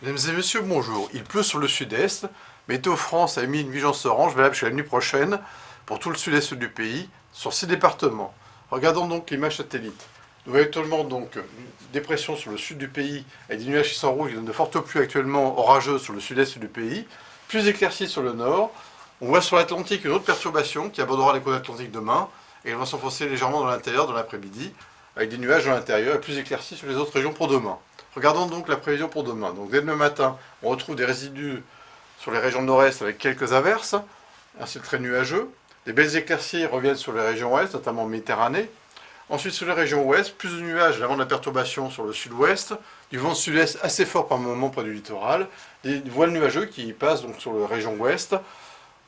Mesdames et messieurs, bonjour. Il pleut sur le sud-est. Météo France a émis une vigilance orange valable jusqu'à la nuit prochaine pour tout le sud-est du pays, sur 6 départements. Regardons donc l'image satellite. Nous voyons actuellement donc une dépression sur le sud du pays avec des nuages qui sont rouges qui donnent de fortes pluies actuellement orageuses sur le sud-est du pays, plus éclaircies sur le nord. On voit sur l'Atlantique une autre perturbation qui abordera les côtes atlantiques demain et elle va s'enfoncer légèrement dans l'intérieur dans l'après-midi avec des nuages dans l'intérieur et plus éclaircies sur les autres régions pour demain. Regardons donc la prévision pour demain. Donc dès demain matin, on retrouve des résidus sur les régions nord-est avec quelques averses, un ciel très nuageux. Des belles éclaircies reviennent sur les régions ouest, notamment Méditerranée. Ensuite, sur les régions ouest, plus de nuages avant de la perturbation sur le sud-ouest, du vent sud-est assez fort par moment près du littoral, des voiles nuageux qui passent donc sur la région ouest,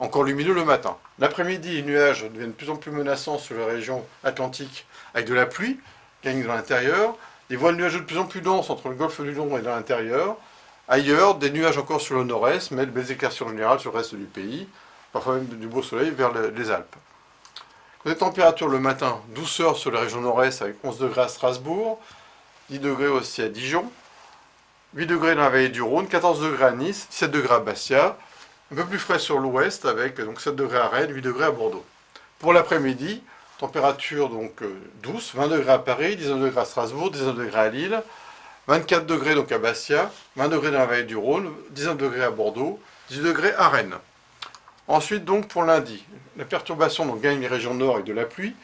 encore lumineux le matin. L'après-midi, les nuages deviennent de plus en plus menaçants sur les régions atlantiques avec de la pluie, gagnent dans l'intérieur. Des voiles nuageux de plus en plus denses entre le golfe du Lion et dans l'intérieur. Ailleurs, des nuages encore sur le nord-est, mais de belles éclaircies en général sur le reste du pays. Parfois même du beau soleil vers les Alpes. Les températures le matin, douceur sur la région nord-est avec 11 degrés à Strasbourg, 10 degrés aussi à Dijon, 8 degrés dans la vallée du Rhône, 14 degrés à Nice, 17 degrés à Bastia, un peu plus frais sur l'ouest avec donc 7 degrés à Rennes, 8 degrés à Bordeaux. Pour l'après-midi, température donc douce, 20 degrés à Paris, 19 degrés à Strasbourg, 19 degrés à Lille, 24 degrés donc à Bastia, 20 degrés dans la vallée du Rhône, 19 degrés à Bordeaux, 10 degrés à Rennes. Ensuite donc pour lundi, la perturbation donc gagne les régions nord avec de la pluie,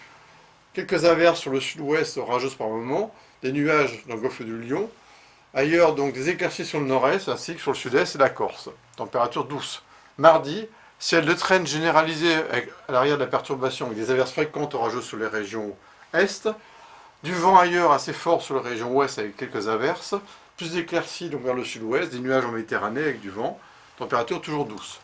quelques averses sur le sud-ouest orageuses par moment, des nuages dans le golfe du Lion, ailleurs donc des éclaircies sur le nord-est ainsi que sur le sud-est et la Corse, température douce. Mardi, ciel de traîne généralisé à l'arrière de la perturbation avec des averses fréquentes orageuses sur les régions est, du vent ailleurs assez fort sur les régions ouest avec quelques averses, plus d'éclaircies donc vers le sud-ouest, des nuages en Méditerranée avec du vent, température toujours douce.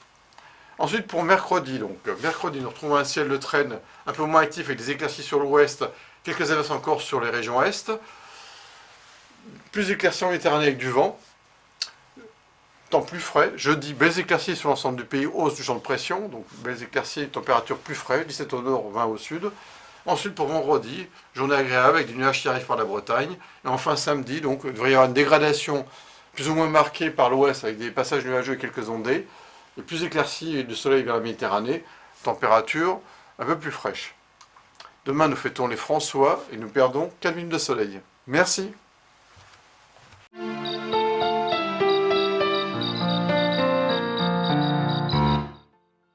Ensuite pour mercredi, nous retrouvons un ciel de traîne un peu moins actif avec des éclaircies sur l'ouest, quelques averses encore sur les régions est, plus d'éclaircies en Méditerranée avec du vent, temps plus frais. Jeudi, belles éclaircies sur l'ensemble du pays, hausse du champ de pression, donc belles éclaircies, température plus fraîche, 17 au nord, 20 au sud. Ensuite pour vendredi, journée agréable avec des nuages qui arrivent par la Bretagne. Et enfin samedi, donc il devrait y avoir une dégradation plus ou moins marquée par l'ouest avec des passages nuageux et quelques ondées. Et plus éclaircies et du soleil vers la Méditerranée, température un peu plus fraîche. Demain nous fêtons les François et nous perdons 4 minutes de soleil. Merci.